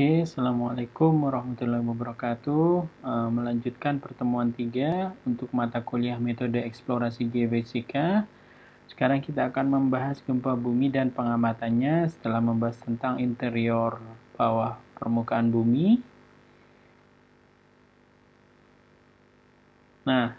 Oke, Assalamualaikum warahmatullahi wabarakatuh. Melanjutkan pertemuan 3 untuk mata kuliah metode eksplorasi geofisika. Sekarang kita akan membahas gempa bumi dan pengamatannya setelah membahas tentang interior bawah permukaan bumi. Nah,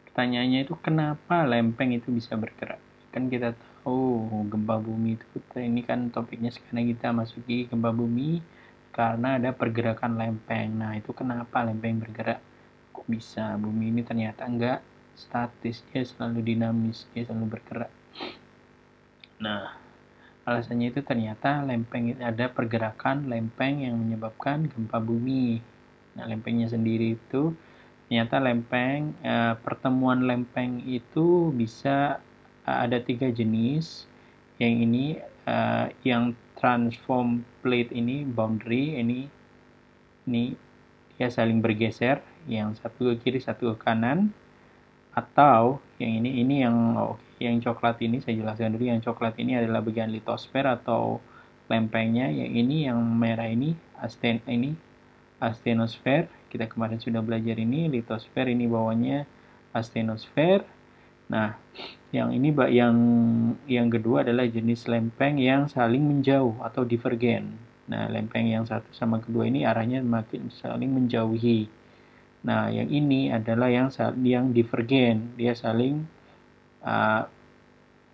pertanyaannya itu kenapa lempeng itu bisa bergerak? Kan kita tahu gempa bumi itu, ini kan topiknya sekarang kita masuki gempa bumi karena ada pergerakan lempeng. Nah, itu kenapa lempeng bergerak? Kok bisa bumi ini ternyata enggak statis, dia selalu dinamis, dia selalu bergerak. Nah, alasannya itu ternyata lempeng ada pergerakan lempeng yang menyebabkan gempa bumi. Nah, lempengnya sendiri itu ternyata pertemuan lempeng itu bisa ada 3 jenis. Yang ini yang transform plate ini boundary ini dia saling bergeser, yang satu ke kiri satu ke kanan, atau yang ini yang coklat ini saya jelaskan dulu. Yang coklat ini adalah bagian litosfer atau lempengnya, yang ini yang merah ini astenosfer. Kita kemarin sudah belajar ini litosfer, ini bawahnya astenosfer. Nah, yang ini yang kedua adalah jenis lempeng yang saling menjauh atau divergen. Nah, lempeng yang satu sama kedua ini arahnya makin saling menjauhi. Nah, yang ini adalah yang divergen, dia saling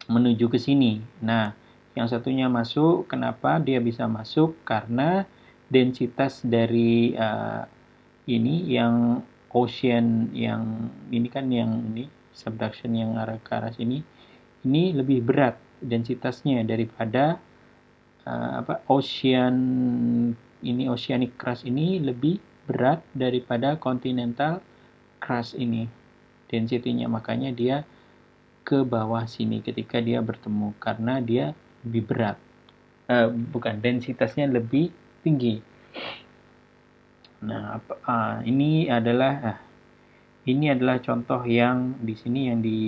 menuju ke sini. Nah, yang satunya masuk, kenapa dia bisa masuk? Karena densitas dari ini yang ocean yang ini kan yang ini subduction yang arah ke arah sini ini lebih berat densitasnya daripada oceanic crust ini lebih berat daripada continental crust ini densitinya, makanya dia ke bawah sini ketika dia bertemu karena dia lebih berat, densitasnya lebih tinggi. Nah, ini adalah contoh yang di sini, yang di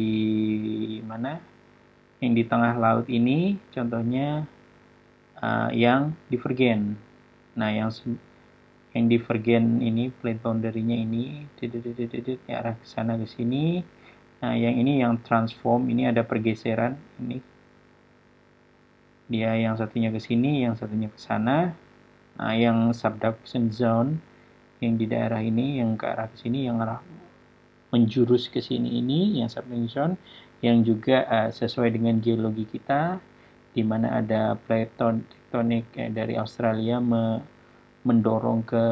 mana? Yang di tengah laut ini contohnya yang divergen. Nah, yang divergen ini plate boundary-nya ini arah ke sana ke sini. Nah, yang ini yang transform, ini ada pergeseran ini. Dia yang satunya ke sini, yang satunya ke sana. Nah, yang subduction zone yang di daerah ini, yang ke arah ke sini, yang arah menjurus ke sini ini, yang subduction yang juga sesuai dengan geologi kita, di mana ada plate tektonik dari Australia mendorong ke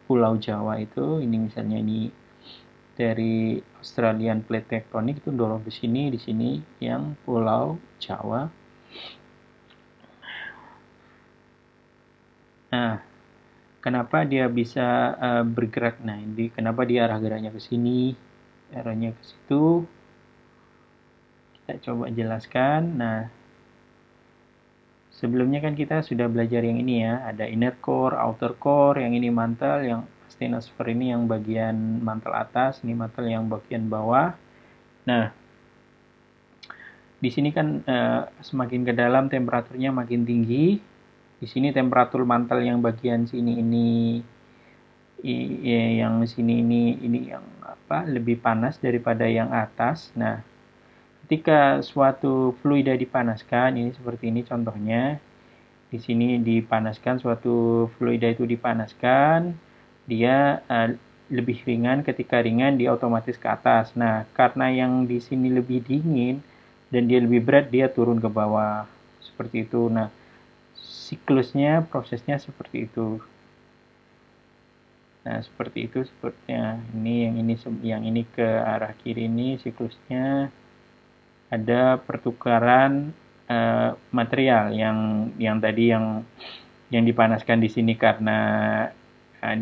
Pulau Jawa itu. Ini misalnya ini dari Australian plate tektonik itu dorong ke sini, di sini yang Pulau Jawa. Nah, kenapa dia bisa bergerak? Nah, ini kenapa dia arah geraknya ke sini, arahnya ke situ? Kita coba jelaskan. Nah, sebelumnya kan kita sudah belajar yang ini ya, ada inner core, outer core, yang ini mantle, yang astenosfer ini yang bagian mantel atas, ini mantel yang bagian bawah. Nah, di sini kan semakin ke dalam temperaturnya makin tinggi. Di sini temperatur mantel yang bagian sini ini yang sini ini yang lebih panas daripada yang atas. Nah, ketika suatu fluida dipanaskan, ini seperti ini contohnya. Di sini dipanaskan, suatu fluida itu dipanaskan, dia lebih ringan. Ketika ringan, dia otomatis ke atas. Nah, karena yang di sini lebih dingin dan dia lebih berat, dia turun ke bawah. Seperti itu. Nah, siklusnya, prosesnya seperti itu. Nah, seperti itu sepertinya. Yang ini ke arah kiri ini siklusnya ada pertukaran material yang tadi yang dipanaskan di sini karena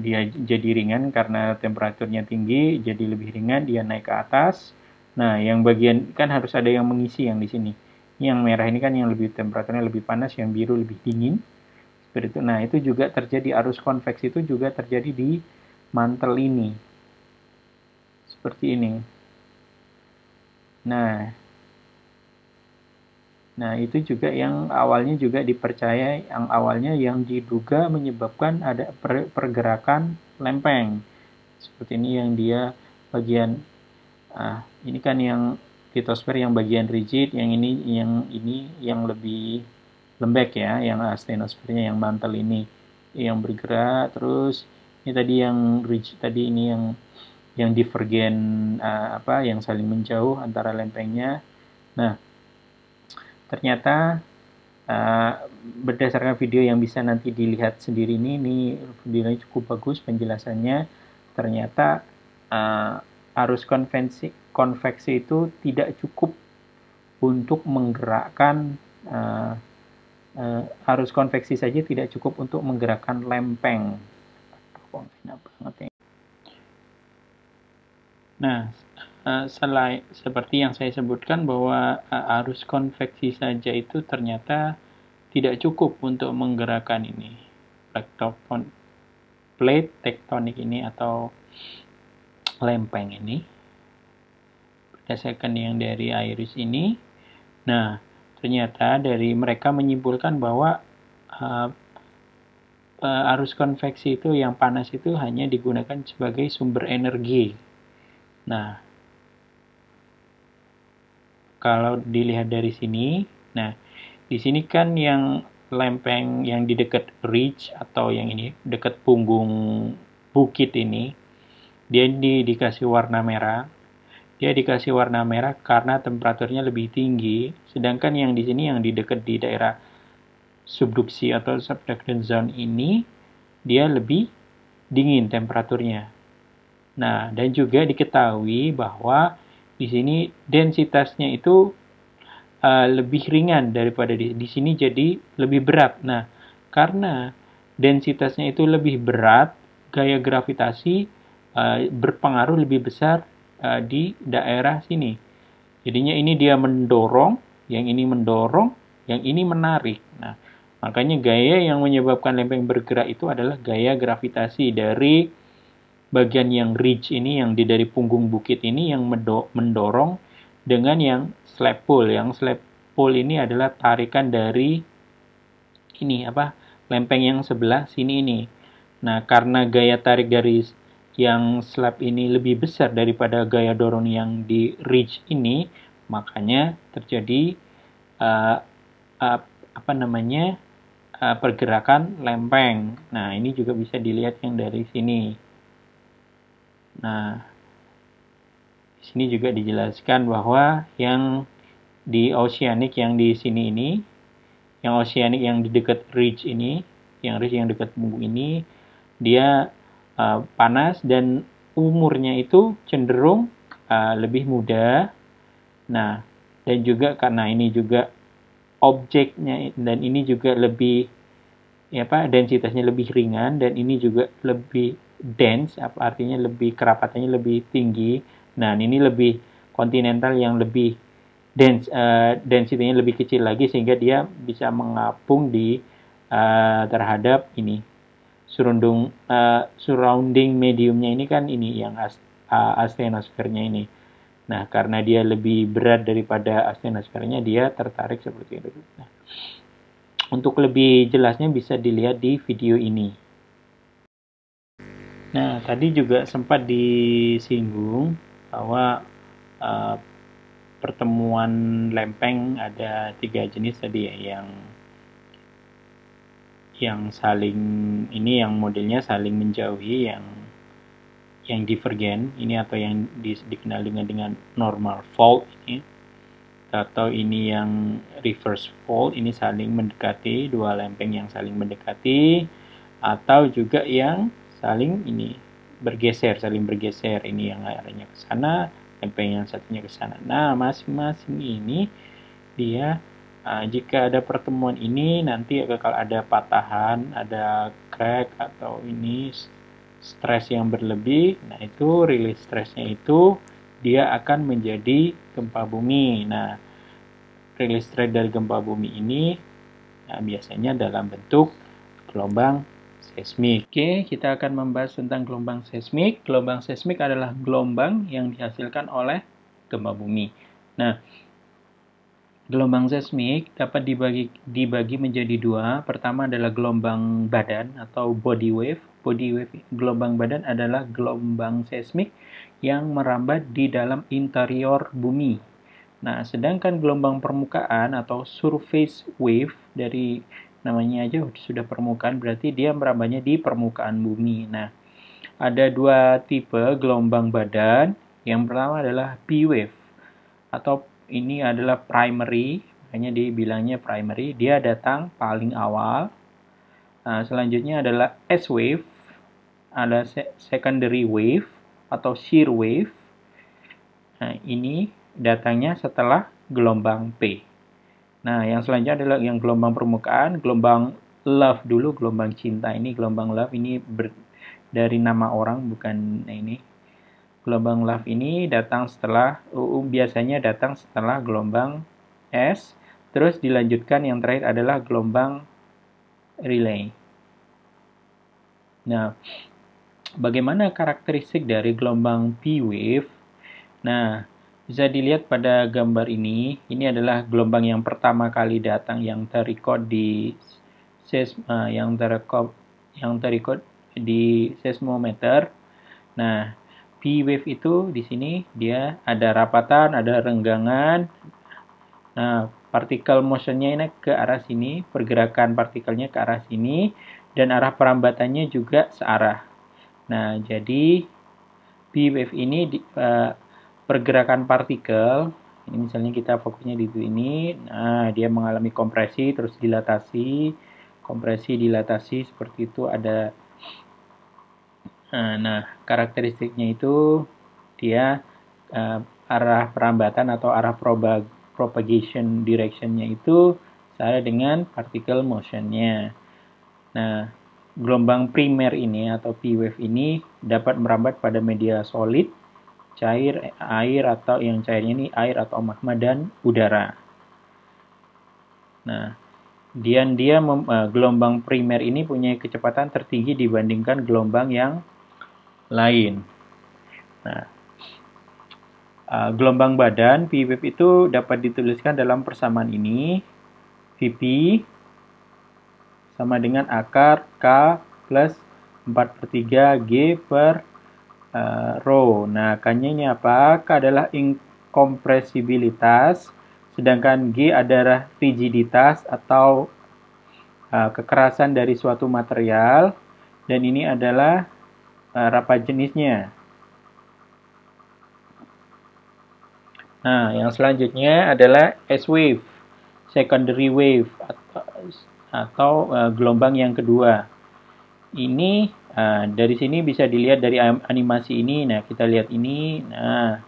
dia jadi ringan karena temperaturnya tinggi, jadi lebih ringan, dia naik ke atas. Nah, yang bagian kan harus ada yang mengisi yang di sini. Yang merah ini kan yang lebih temperaturnya lebih panas, yang biru lebih dingin. Seperti itu. Nah, itu juga terjadi, arus konveksi itu juga terjadi di mantel ini. Seperti ini. Nah, Nah, itu juga yang awalnya juga dipercaya, yang awalnya yang diduga menyebabkan ada pergerakan lempeng. Seperti ini yang dia bagian, ini kan yang litosfer yang bagian rigid, yang ini yang lebih lembek ya, yang astenosfernya yang mantel ini yang bergerak. Terus ini tadi yang rigid tadi, ini yang divergen, yang saling menjauh antara lempengnya. Nah, ternyata berdasarkan video yang bisa nanti dilihat sendiri ini videonya cukup bagus penjelasannya. Ternyata arus konveksi itu tidak cukup untuk menggerakkan, arus konveksi saja tidak cukup untuk menggerakkan lempeng. Nah, selain seperti yang saya sebutkan bahwa arus konveksi saja itu ternyata tidak cukup untuk menggerakkan ini plate tektonik ini atau lempeng ini, berdasarkan yang dari IRIS ini. Nah, ternyata dari mereka menyimpulkan bahwa arus konveksi itu yang panas itu hanya digunakan sebagai sumber energi. Nah, kalau dilihat dari sini, nah di sini kan yang lempeng yang di dekat ridge atau yang ini dekat punggung bukit ini, dia dikasih warna merah. Dia dikasih warna merah karena temperaturnya lebih tinggi, sedangkan yang di sini yang di dekat di daerah subduksi atau subduction zone ini dia lebih dingin temperaturnya. Nah, dan juga diketahui bahwa di sini densitasnya itu lebih ringan daripada di sini, jadi lebih berat. Nah, karena densitasnya itu lebih berat, gaya gravitasi berpengaruh lebih besar di daerah sini. Jadinya ini dia mendorong, yang ini mendorong, yang ini menarik. Nah, makanya gaya yang menyebabkan lempeng bergerak itu adalah gaya gravitasi dari bagian yang ridge ini, yang dari punggung bukit ini yang mendorong dengan yang slab pull. Yang slab pull ini adalah tarikan dari ini lempeng yang sebelah sini ini. Nah, karena gaya tarik dari yang slab ini lebih besar daripada gaya dorong yang di ridge ini, makanya terjadi pergerakan lempeng. Nah, ini juga bisa dilihat yang dari sini. Nah, di sini juga dijelaskan bahwa yang di oceanic yang di sini ini, yang oceanic yang di dekat ridge ini, yang ridge yang dekat punggung ini, dia panas dan umurnya itu cenderung lebih muda. Nah, dan juga karena ini juga objeknya dan ini juga lebih densitasnya lebih ringan, dan ini juga lebih dense, artinya lebih kerapatannya lebih tinggi. Nah, ini lebih kontinental yang lebih dense, density-nya lebih kecil lagi sehingga dia bisa mengapung di terhadap ini surrounding mediumnya ini kan ini yang astenosfernya ini. Nah, karena dia lebih berat daripada astenosfernya, dia tertarik seperti itu. Nah, untuk lebih jelasnya bisa dilihat di video ini. Nah, tadi juga sempat disinggung bahwa pertemuan lempeng ada 3 jenis tadi ya, yang saling ini, yang modelnya saling menjauhi, yang divergen ini, atau yang dikenal dengan normal fault ini, atau ini yang reverse fault, ini saling mendekati, dua lempeng yang saling mendekati, atau juga yang saling ini saling bergeser, ini yang arahnya ke sana, lempeng yang satunya ke sana. Nah, masing-masing ini dia jika ada pertemuan ini nanti bakal ada patahan, ada crack, atau ini stres yang berlebih. Nah, itu rilis stresnya itu dia akan menjadi gempa bumi. Nah, rilis stres dari gempa bumi ini biasanya dalam bentuk gelombang seismik. Oke, kita akan membahas tentang gelombang seismik. Gelombang seismik adalah gelombang yang dihasilkan oleh gempa bumi. Nah, Gelombang seismik dapat dibagi menjadi dua. Pertama adalah gelombang badan atau body wave. Body wave gelombang badan adalah gelombang seismik yang merambat di dalam interior bumi. Nah, sedangkan gelombang permukaan atau surface wave dari namanya aja sudah permukaan, berarti dia merambatnya di permukaan bumi. Nah, ada dua tipe gelombang badan. Yang pertama adalah P wave atau ini adalah primary, makanya dibilangnya primary. Dia datang paling awal. Nah, selanjutnya adalah S wave, ada secondary wave atau shear wave. Nah, ini datangnya setelah gelombang P. Nah, yang selanjutnya adalah yang gelombang permukaan, gelombang love dulu, gelombang cinta. Ini gelombang love ini dari nama orang, bukan ini. Gelombang love ini datang setelah, biasanya datang setelah gelombang S, terus dilanjutkan yang terakhir adalah gelombang relay. Nah, bagaimana karakteristik dari gelombang P wave? Nah, bisa dilihat pada gambar ini. Ini adalah gelombang yang pertama kali datang yang terrecord di seismometer. Nah, P wave itu di sini dia ada rapatan, ada renggangan. Nah, partikel motionnya ini ke arah sini, pergerakan partikelnya ke arah sini, dan arah perambatannya juga searah. Nah, jadi P wave ini pergerakan partikel, ini misalnya kita fokusnya di ini, nah dia mengalami kompresi terus dilatasi, kompresi dilatasi seperti itu ada. Nah, karakteristiknya itu dia arah perambatan atau arah propagation directionnya itu sama dengan particle motionnya. Nah, gelombang primer ini atau P wave ini dapat merambat pada media solid, cair, air atau yang cairnya ini air atau magma dan udara. Nah, gelombang primer ini punya kecepatan tertinggi dibandingkan gelombang yang lain. Nah, gelombang badan P wave itu dapat dituliskan dalam persamaan ini. Vp sama dengan akar K plus 4/3 G per rho. Nah, K-nya ini apa? K adalah inkompresibilitas, sedangkan G adalah rigiditas atau kekerasan dari suatu material, dan ini adalah rapat jenisnya. Nah, yang selanjutnya adalah S wave, secondary wave atau gelombang yang kedua. Ini dari sini bisa dilihat dari animasi ini. Nah, kita lihat ini. Nah,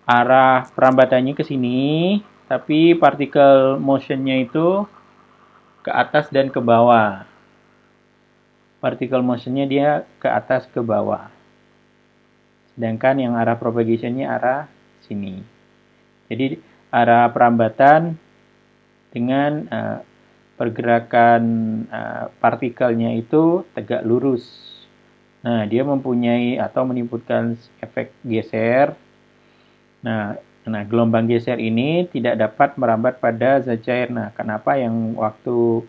arah perambatannya ke sini, tapi partikel motionnya itu ke atas dan ke bawah. Particle motionnya dia ke atas ke bawah. Sedangkan yang arah propagationnya arah sini. Jadi arah perambatan dengan pergerakan partikelnya itu tegak lurus. Nah, dia mempunyai atau menimbulkan efek geser. Nah, gelombang geser ini tidak dapat merambat pada zat cair. Nah, kenapa yang waktu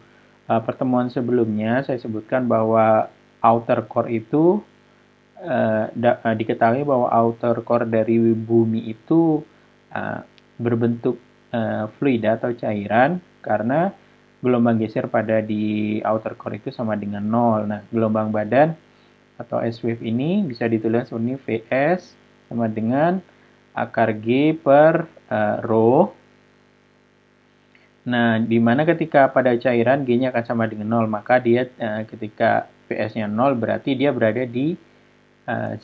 pertemuan sebelumnya saya sebutkan bahwa outer core itu diketahui bahwa outer core dari bumi itu berbentuk fluida atau cairan karena gelombang geser pada di outer core itu sama dengan 0. Nah, gelombang badan atau S wave ini bisa ditulis ini Vs sama dengan akar G per rho. Nah, di mana ketika pada cairan G-nya akan sama dengan 0, maka dia ketika Vs-nya 0 berarti dia berada di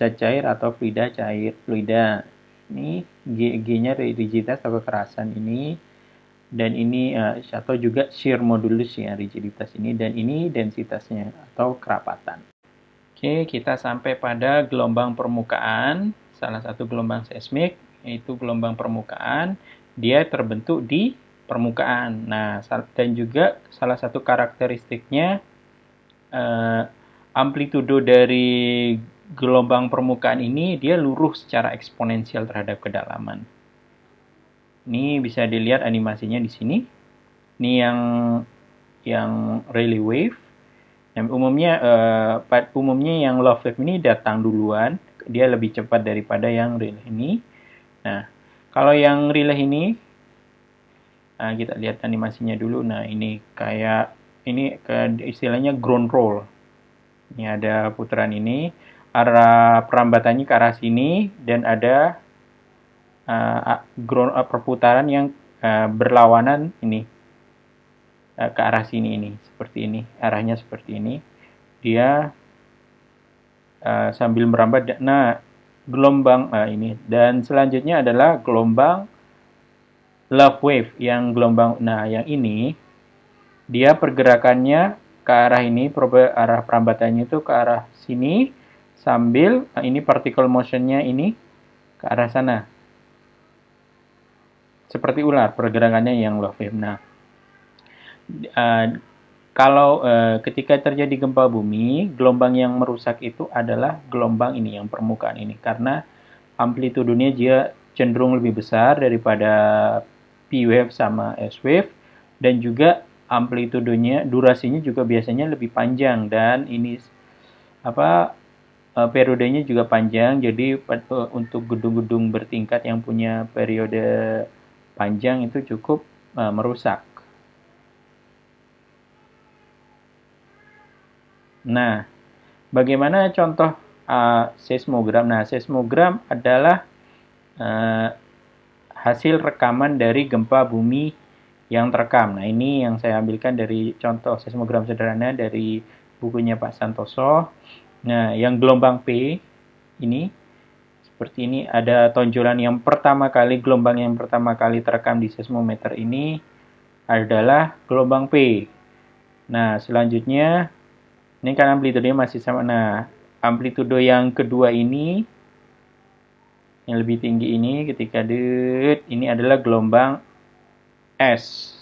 zat cair atau fluida cair. Fluida ini G-nya rigiditas atau kekerasan ini, dan ini atau juga shear modulus ya, rigiditas ini, dan ini densitasnya atau kerapatan. Oke, kita sampai pada gelombang permukaan, salah satu gelombang seismik yaitu gelombang permukaan. Dia terbentuk di permukaan. Nah, dan juga salah satu karakteristiknya amplitudo dari gelombang permukaan ini dia luruh secara eksponensial terhadap kedalaman. Ini bisa dilihat animasinya di sini. Ini yang Rayleigh wave. Yang umumnya yang love wave ini datang duluan. Dia lebih cepat daripada yang Rayleigh ini. Nah, kalau yang Rayleigh ini, kita lihat animasinya dulu. Nah, ini istilahnya ground roll. Ini ada putaran ini, arah perambatannya ke arah sini, dan ada perputaran yang berlawanan ini ke arah sini ini, seperti ini, arahnya seperti ini. Dia sambil merambat. Nah, gelombang ini, dan selanjutnya adalah gelombang love wave yang gelombang. Nah, yang ini dia pergerakannya ke arah ini, arah perambatannya itu ke arah sini, sambil ini particle motionnya ini ke arah sana. Seperti ular pergerakannya yang love wave. Nah, kalau ketika terjadi gempa bumi, gelombang yang merusak itu adalah gelombang ini, yang permukaan ini, karena amplitudenya dia cenderung lebih besar daripada P wave sama S wave, dan juga amplitudenya, durasinya juga biasanya lebih panjang, dan ini periodenya juga panjang. Jadi untuk gedung-gedung bertingkat yang punya periode panjang itu cukup merusak. Nah, bagaimana contoh seismogram? Nah, seismogram adalah hasil rekaman dari gempa bumi yang terekam. Nah, ini yang saya ambilkan dari contoh seismogram sederhana dari bukunya Pak Santoso. Nah, yang gelombang P ini seperti ini, ada tonjolan yang pertama kali, gelombang yang pertama kali terekam di seismometer ini adalah gelombang P. Nah, selanjutnya ini kan amplitudenya masih sama. Nah, amplitudo yang kedua ini, yang lebih tinggi ini, ketika ini adalah gelombang S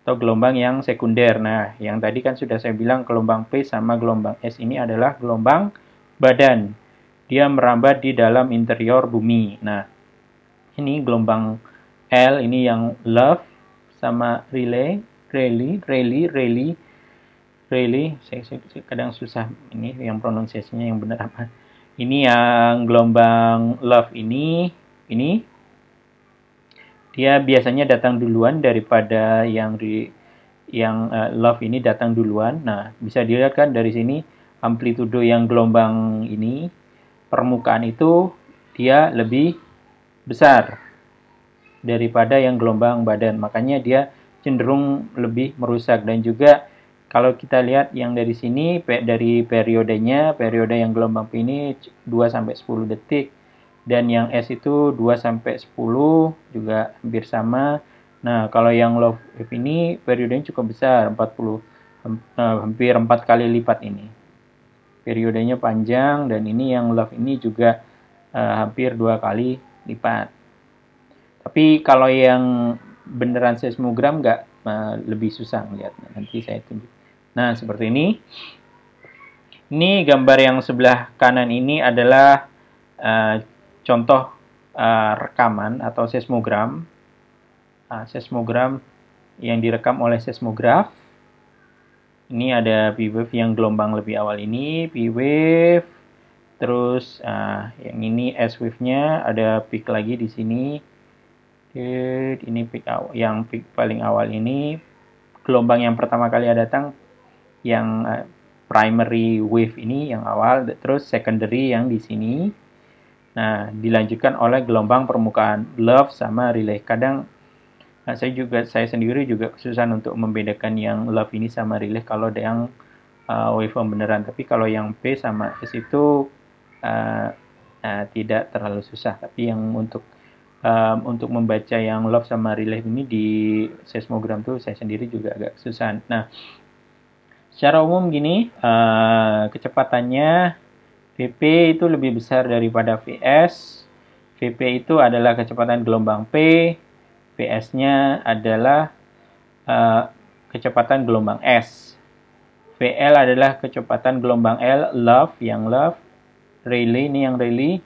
atau gelombang yang sekunder. Nah, yang tadi kan sudah saya bilang gelombang P sama gelombang S ini adalah gelombang badan. Dia merambat di dalam interior bumi. Nah, ini gelombang L, ini yang love sama Rayleigh. Saya kadang susah ini yang pronunciasinya yang benar apa. Ini yang gelombang love ini dia biasanya datang duluan daripada yang love ini datang duluan. Nah, bisa dilihat kan dari sini amplitudo yang gelombang ini, permukaan itu dia lebih besar daripada yang gelombang badan. Makanya dia cenderung lebih merusak. Dan juga kalau kita lihat yang dari sini, dari periodenya, periode yang gelombang P ini 2-10 detik. Dan yang S itu 2-10, juga hampir sama. Nah, kalau yang love wave ini periodenya cukup besar, 40, hampir 4 kali lipat ini. Periodenya panjang, dan ini yang love ini juga hampir 2 kali lipat. Tapi kalau yang beneran seismogram nggak, lebih susah melihatnya. Nanti saya tunjuk. Nah, seperti ini. Ini gambar yang sebelah kanan ini adalah contoh rekaman atau seismogram. Seismogram yang direkam oleh seismograf. Ini ada P wave yang gelombang lebih awal ini, P wave. Terus yang ini S wave-nya, ada peak lagi di sini. Ini peak awal, yang peak paling awal ini, gelombang yang pertama kali datang yang primary wave ini yang awal, terus secondary yang di sini. Nah, dilanjutkan oleh gelombang permukaan love sama Rayleigh. Kadang saya sendiri juga kesusahan untuk membedakan yang love ini sama Rayleigh kalau ada yang waveform beneran. Tapi kalau yang P sama S itu tidak terlalu susah. Tapi yang untuk membaca yang love sama Rayleigh ini di seismogram tuh saya sendiri juga agak kesusahan. Nah, secara umum gini, kecepatannya Vp itu lebih besar daripada Vs. Vp itu adalah kecepatan gelombang P, Vs-nya adalah kecepatan gelombang S. Vl adalah kecepatan gelombang L, love, yang love. Rayleigh ini yang Rayleigh.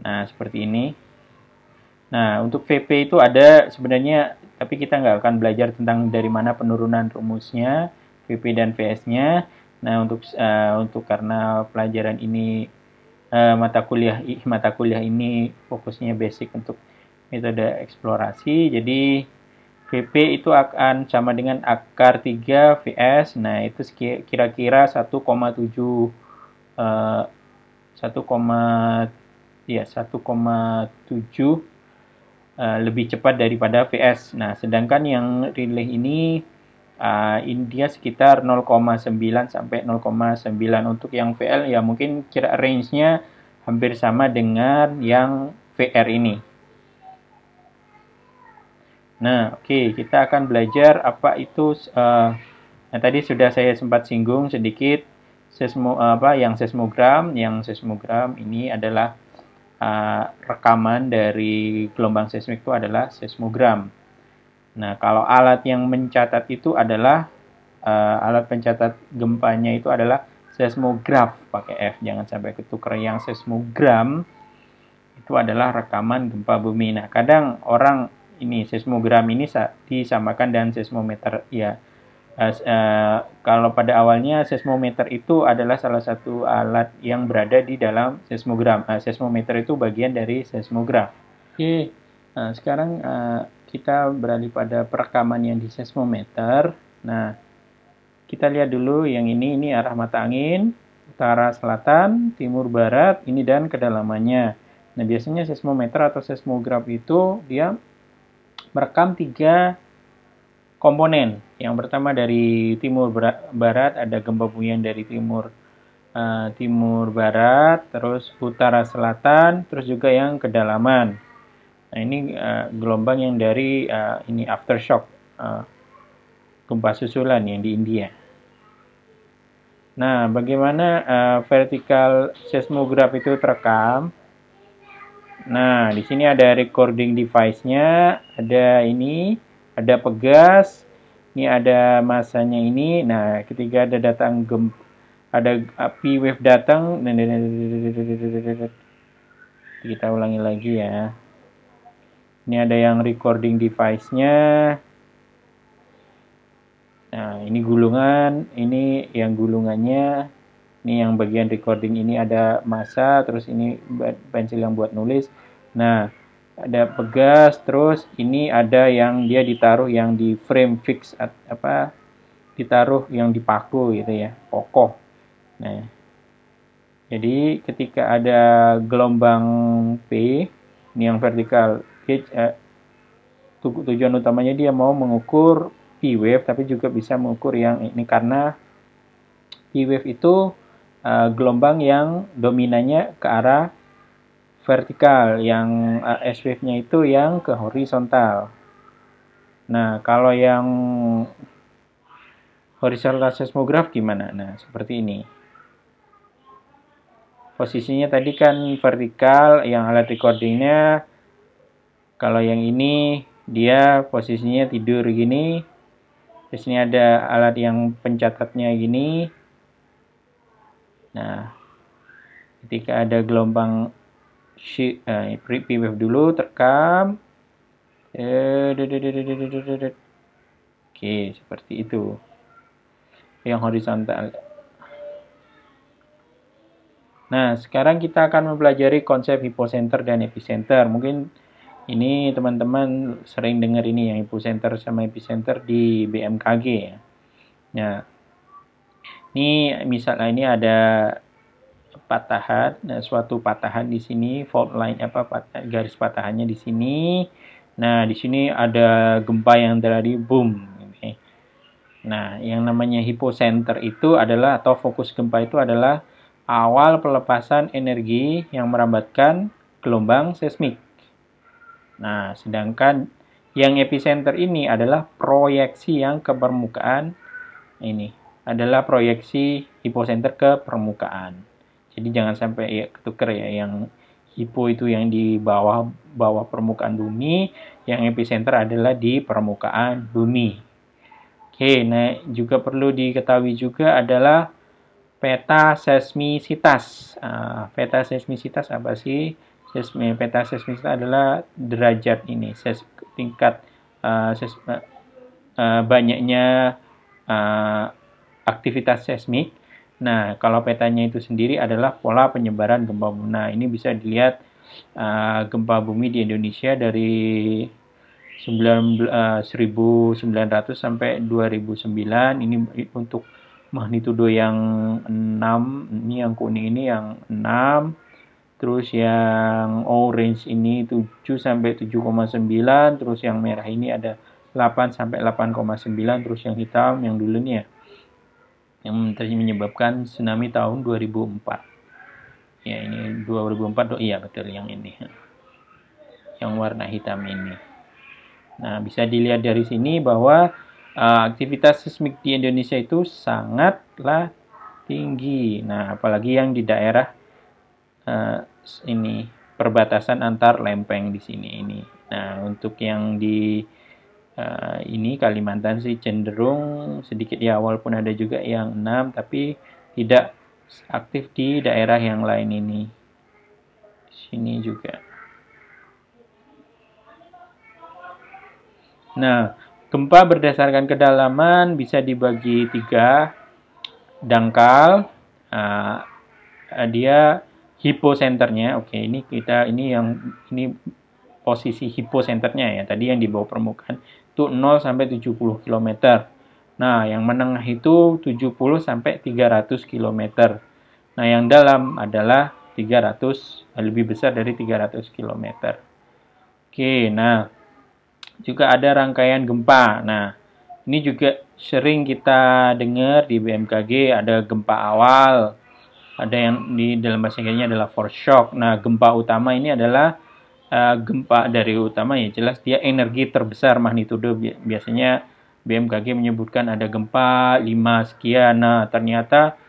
Nah, seperti ini. Nah, untuk VP itu ada sebenarnya, tapi kita nggak akan belajar tentang dari mana penurunan rumusnya, VP dan VS-nya. Nah, untuk karena pelajaran ini mata kuliah ini fokusnya basic untuk metode eksplorasi. Jadi VP itu akan sama dengan akar 3 VS. Nah, itu kira-kira 1,7 eh, 1,7 lebih cepat daripada VS. Nah, sedangkan yang relay ini India sekitar 0,9 sampai 0,9. Untuk yang VL ya mungkin kira range-nya hampir sama dengan yang VR ini. Nah, oke, kita akan belajar apa itu. Nah, tadi sudah saya sempat singgung sedikit seismogram. Yang seismogram ini adalah rekaman dari gelombang seismik itu adalah seismogram. Nah, kalau alat yang mencatat itu adalah alat pencatat gempanya itu adalah seismograf pakai F, jangan sampai ketukar. Yang seismogram itu adalah rekaman gempa bumi. Nah, kadang orang ini seismogram ini disamakan dengan seismometer. Ya, kalau pada awalnya seismometer itu adalah salah satu alat yang berada di dalam seismogram. Seismometer itu bagian dari seismograf. Oke, sekarang kita beralih pada perekaman yang di seismometer. Nah, kita lihat dulu yang ini arah mata angin, utara selatan, timur barat, ini dan kedalamannya. Nah, biasanya seismometer atau seismograf itu dia merekam 3 komponen. Yang pertama dari timur barat, ada gempa bumi yang dari timur barat, terus utara selatan, terus juga yang kedalaman. Nah, ini gelombang yang dari ini aftershock, gempa susulan yang di India. Nah, bagaimana vertical seismograph itu terekam? Nah, di sini ada recording device-nya, ada pegas, ini ada masanya ini. Nah, ketika ada P wave datang, kita ulangi lagi ya. Ini ada yang recording device-nya. Nah, ini gulungan, ini yang gulungannya. Ini yang bagian recording, ini ada masa, terus ini pensil yang buat nulis. Nah, ada pegas, terus ini ada yang dia ditaruh yang di frame fix, ditaruh yang dipaku gitu ya, kokoh. Nah, jadi ketika ada gelombang P, ini yang vertikal, tujuan utamanya dia mau mengukur P wave, tapi juga bisa mengukur yang ini karena P wave itu gelombang yang dominannya ke arah vertikal, yang S wave-nya itu yang ke horizontal. Nah, kalau yang horizontal seismograph gimana? Nah, seperti ini. Posisinya tadi kan vertikal, yang alat recordingnya. Kalau yang ini dia posisinya tidur gini. Terus ini ada alat yang pencatatnya gini. Nah, ketika ada gelombang P wave dulu terekam. Oke, seperti itu. Yang horizontal. Nah, sekarang kita akan mempelajari konsep hipocenter dan epicenter. Mungkin ini teman-teman sering dengar ini yang hipocenter sama epicenter di BMKG ya. Nah, ini misalnya ini ada patahan, suatu patahan di sini, fault line garis patahannya di sini. Nah, di sini ada gempa yang terjadi, boom. Nah, yang namanya hipocenter itu adalah, atau fokus gempa itu adalah awal pelepasan energi yang merambatkan gelombang seismik. Nah, sedangkan yang epicenter ini adalah proyeksi yang ke permukaan. Ini adalah proyeksi hipocenter ke permukaan. Jadi jangan sampai ya ketuker ya, yang hipo itu yang di bawah permukaan bumi, yang epicenter adalah di permukaan bumi. Oke, nah juga perlu diketahui juga adalah peta seismisitas. Peta seismisitas apa sih? Peta seismik itu adalah derajat ini, tingkat banyaknya aktivitas seismik. Nah, kalau petanya itu sendiri adalah pola penyebaran gempa bumi. Nah, ini bisa dilihat gempa bumi di Indonesia dari 1900 sampai 2009. Ini untuk magnitudo yang 6, ini yang kuning ini yang 6, terus yang orange ini 7 sampai 7,9, terus yang merah ini ada 8 sampai 8,9, terus yang hitam yang dulu nih ya, yang menyebabkan tsunami tahun 2004. Ya, ini 2004, iya betul yang ini. Yang warna hitam ini. Nah, bisa dilihat dari sini bahwa aktivitas seismik di Indonesia itu sangatlah tinggi. Nah, apalagi yang di daerah ini perbatasan antar lempeng di sini ini. Nah, untuk yang di ini Kalimantan sih cenderung sedikit ya, walaupun ada juga yang 6 tapi tidak aktif di daerah yang lain ini. Sini juga. Nah, gempa berdasarkan kedalaman bisa dibagi 3 dangkal. Dia hiposenternya. Oke, ini ini posisi hiposenternya ya. Tadi yang di bawah permukaan itu 0 sampai 70 km. Nah, yang menengah itu 70 sampai 300 km. Nah, yang dalam adalah 300, lebih besar dari 300 km. Oke, nah juga ada rangkaian gempa. Nah, ini juga sering kita dengar di BMKG, ada gempa awal, ada yang di dalam bahasa Inggrisnya adalah foreshock. Nah, gempa utama ini adalah gempa dari utama ya, jelas dia energi terbesar magnitudo. Biasanya BMKG menyebutkan ada gempa 5 sekian. Nah, ternyata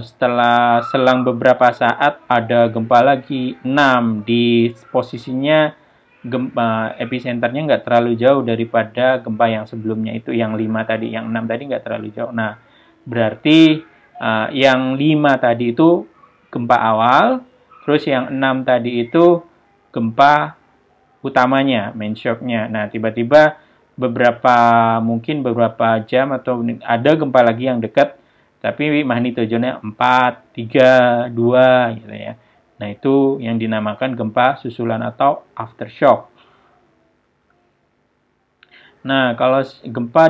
setelah selang beberapa saat ada gempa lagi 6 di posisinya. Gempa epicenternya nggak terlalu jauh daripada gempa yang sebelumnya itu, yang 5 tadi, yang 6 tadi nggak terlalu jauh. Nah, berarti yang 5 tadi itu gempa awal, terus yang 6 tadi itu gempa utamanya, main shocknya. Nah, tiba-tiba mungkin beberapa jam atau ada gempa lagi yang dekat, tapi magnitudonya 4, 3, 2 gitu ya. Nah, itu yang dinamakan gempa susulan atau aftershock. Nah, kalau gempa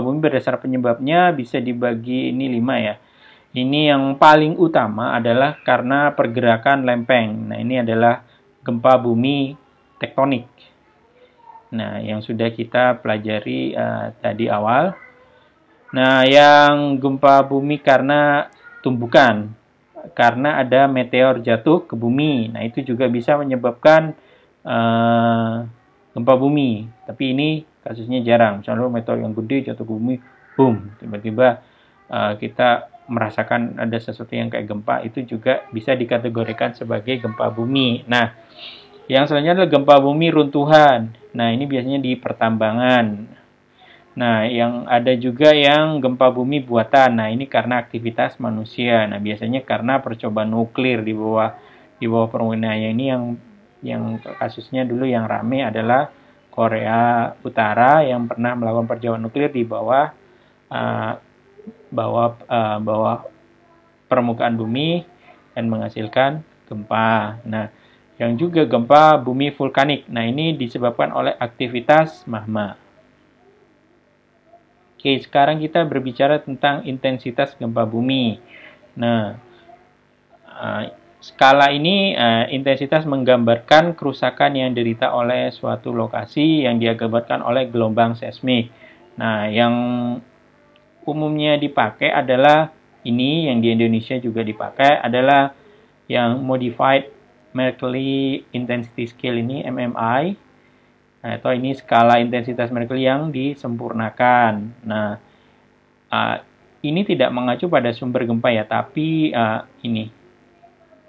bumi berdasar penyebabnya bisa dibagi ini 5 ya. Ini yang paling utama adalah karena pergerakan lempeng. Nah, ini adalah gempa bumi tektonik. Nah, yang sudah kita pelajari tadi awal. Nah, yang gempa bumi karena tumbukan, karena ada meteor jatuh ke bumi. Nah, itu juga bisa menyebabkan gempa bumi. Tapi ini kasusnya jarang. Misalnya meteor yang gede jatuh ke bumi, boom, tiba-tiba kita merasakan ada sesuatu yang kayak gempa, itu juga bisa dikategorikan sebagai gempa bumi. Nah, yang selanjutnya adalah gempa bumi runtuhan. Nah, ini biasanya di pertambangan. Nah, yang ada juga yang gempa bumi buatan. Nah, ini karena aktivitas manusia. Nah, biasanya karena percobaan nuklir di bawah permukaan. Ini yang kasusnya dulu yang rame adalah Korea Utara yang pernah melakukan percobaan nuklir di bawah permukaan bumi dan menghasilkan gempa. Nah, yang juga gempa bumi vulkanik. Nah, ini disebabkan oleh aktivitas magma. Oke, sekarang kita berbicara tentang intensitas gempa bumi. Nah, skala ini intensitas menggambarkan kerusakan yang diderita oleh suatu lokasi yang diakibatkan oleh gelombang seismik. Nah, yang umumnya dipakai adalah ini, yang di Indonesia juga dipakai adalah yang Modified Mercalli Intensity Scale ini, MMI. Nah, atau ini skala intensitas Mercalli yang disempurnakan. Nah, ini tidak mengacu pada sumber gempa ya, tapi ini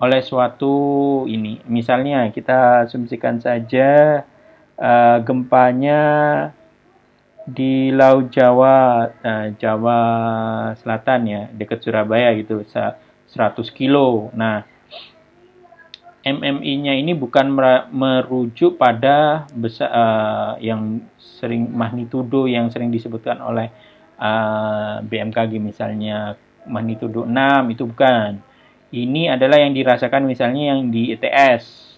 oleh suatu ini. Misalnya kita asumsikan saja gempanya di Laut Jawa, Jawa Selatan ya, dekat Surabaya gitu, 100 kilo. Nah, MMI-nya ini bukan merujuk pada yang sering magnitudo yang sering disebutkan oleh BMKG, misalnya magnitudo 6, itu bukan. Ini adalah yang dirasakan misalnya yang di ITS.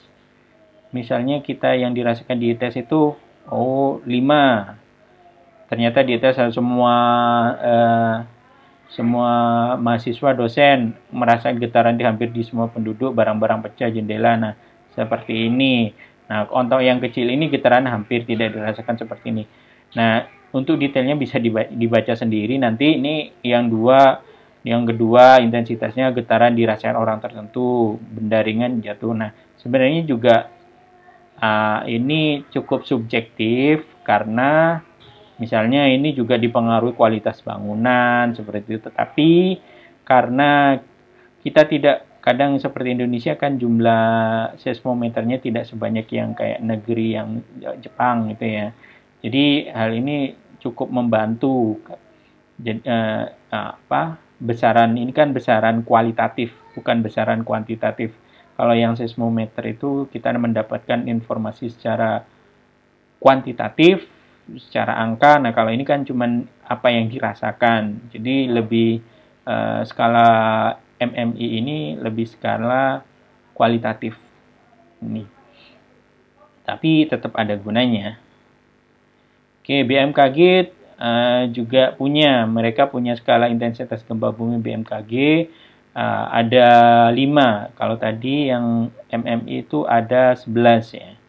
Misalnya kita yang dirasakan di ITS itu 5. Ternyata di ITS semua mahasiswa dosen merasa getaran di hampir di semua penduduk, barang-barang pecah, jendela. Nah, seperti ini. Nah, untuk yang kecil ini getaran hampir tidak dirasakan seperti ini. Nah, untuk detailnya bisa dibaca sendiri. Nanti ini yang kedua intensitasnya getaran dirasakan orang tertentu, benda ringan jatuh. Nah, sebenarnya juga ini cukup subjektif karena misalnya ini juga dipengaruhi kualitas bangunan seperti itu. Tetapi karena kita tidak, kadang seperti Indonesia kan jumlah seismometernya tidak sebanyak yang kayak negeri yang Jepang gitu ya. Jadi hal ini cukup membantu. Jadi, besaran ini kan besaran kualitatif, bukan besaran kuantitatif. Kalau yang seismometer itu kita mendapatkan informasi secara kuantitatif, secara angka. Nah, kalau ini kan cuman apa yang dirasakan. Jadi lebih skala MMI ini lebih skala kualitatif ini. Tapi tetap ada gunanya. Oke, BMKG juga mereka punya skala intensitas gempa bumi BMKG. Ada 5. Kalau tadi yang MMI itu ada 11 ya.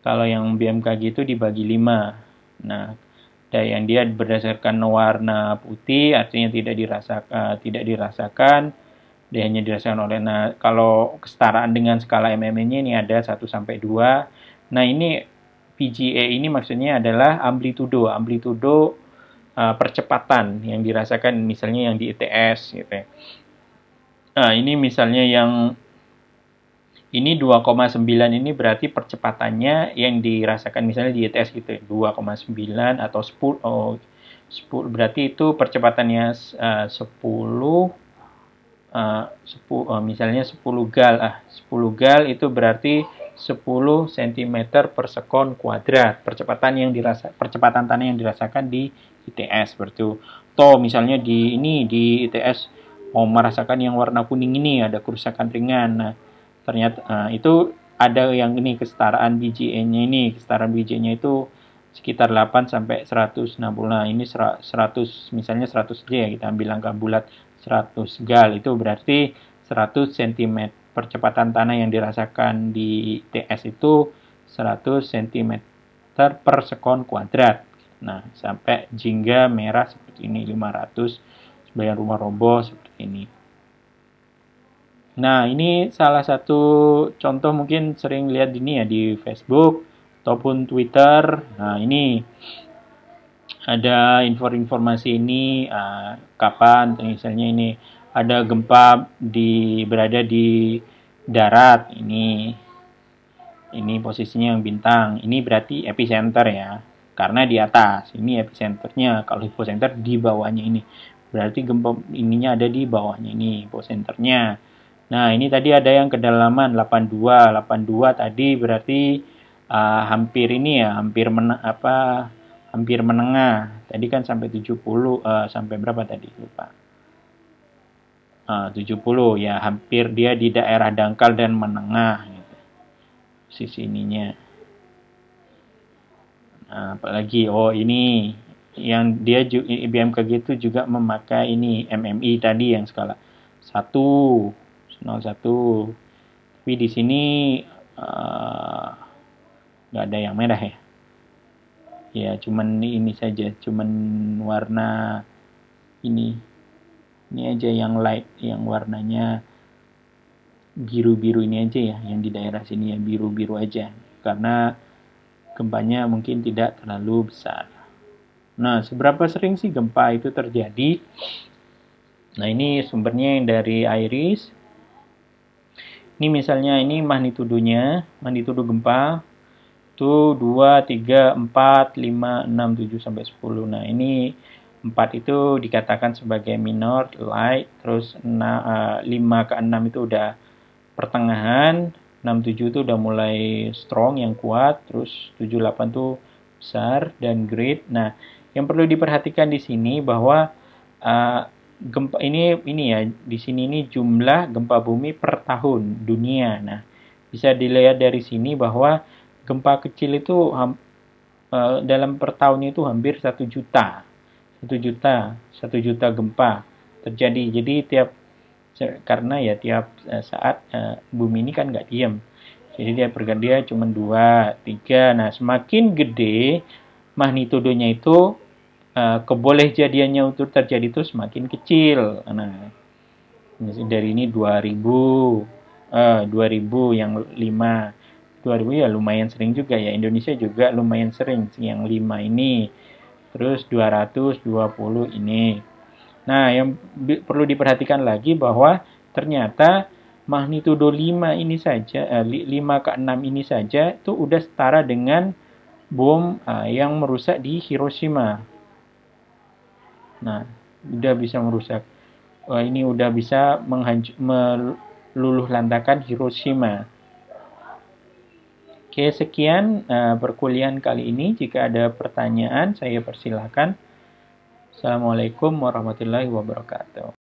Kalau yang BMKG itu dibagi 5. Nah, ada yang dia berdasarkan warna putih, artinya tidak dirasakan, dia hanya dirasakan oleh. Nah, kalau kesetaraan dengan skala MMI ini ada 1 sampai 2. Nah, ini PGA ini maksudnya adalah amplitudo percepatan yang dirasakan misalnya yang di ITS gitu ya. Nah, ini misalnya yang ini 2,9 ini berarti percepatannya yang dirasakan misalnya di ITS gitu ya, 2,9 atau 10, 10 berarti itu percepatannya 10 misalnya 10 gal. 10 gal itu berarti 10 cm per sekon kuadrat percepatan tanah yang dirasakan di ITS seperti itu. Toh misalnya di ITS mau merasakan yang warna kuning ini ada kerusakan ringan. Nah, ternyata itu ada yang ini kesetaraan BGA-nya itu sekitar 8 sampai 160. Nah, ini 100 misalnya 100 G ya, kita ambil angka bulat 100 gal itu berarti 100 cm percepatan tanah yang dirasakan di TS itu 100 cm per sekon kuadrat. Nah, sampai jingga merah seperti ini 500, sebagian rumah roboh seperti ini. Nah, ini salah satu contoh mungkin sering lihat ini ya di Facebook ataupun Twitter. Nah, ini ada informasi ini kapan misalnya ini ada gempa berada di darat ini posisinya yang bintang. Ini berarti epicenter ya. Karena di atas. Ini epicenternya. Kalau hipocenter di bawahnya ini. Berarti gempa ininya ada di bawahnya ini hipocenternya. Nah, ini tadi ada yang kedalaman 82. 82 tadi berarti hampir ini ya, hampir menengah. Tadi kan sampai 70, sampai berapa tadi? Lupa. 70 ya, hampir dia di daerah dangkal dan menengah gitu. Sisi ininya. Nah, apalagi ini yang dia BMKG itu juga memakai ini MMI tadi yang skala 1 01. Tapi di sini nggak ada yang merah ya. Ya, cuman ini saja, cuman warna ini aja yang light, yang warnanya biru-biru ini aja ya, yang di daerah sini ya biru-biru aja, karena gempanya mungkin tidak terlalu besar. Nah, seberapa sering sih gempa itu terjadi? Nah, ini sumbernya yang dari IRIS. Ini misalnya ini magnitudo gempa itu 2, 3, 4, 5, 6, 7 sampai 10. Nah, ini 4 itu dikatakan sebagai minor, light, terus 5 ke 6 itu udah pertengahan, 67 itu udah mulai strong yang kuat, terus 78 tuh besar dan great. Nah, yang perlu diperhatikan di sini bahwa gempa ini ya, di sini ini jumlah gempa bumi per tahun dunia. Nah, bisa dilihat dari sini bahwa gempa kecil itu dalam per tahun itu hampir 1 juta. 1 juta gempa terjadi. Jadi karena ya tiap saat bumi ini kan nggak diam. Jadi dia cuma 2, 3. Nah, semakin gede magnitudonya itu kebolehjadiannya untuk terjadi itu semakin kecil. Nah, dari ini 2000 yang 5. 2000 ya lumayan sering juga ya. Indonesia juga lumayan sering yang 5 ini. Terus 220 ini. Nah, yang perlu diperhatikan lagi bahwa ternyata magnitudo 5 ini saja, 5 ke 6 ini saja itu udah setara dengan bom yang merusak di Hiroshima. Nah, udah bisa merusak. Ini udah bisa meluluhlantakan Hiroshima. Oke, sekian perkuliahan kali ini. Jika ada pertanyaan, saya persilahkan. Assalamualaikum warahmatullahi wabarakatuh.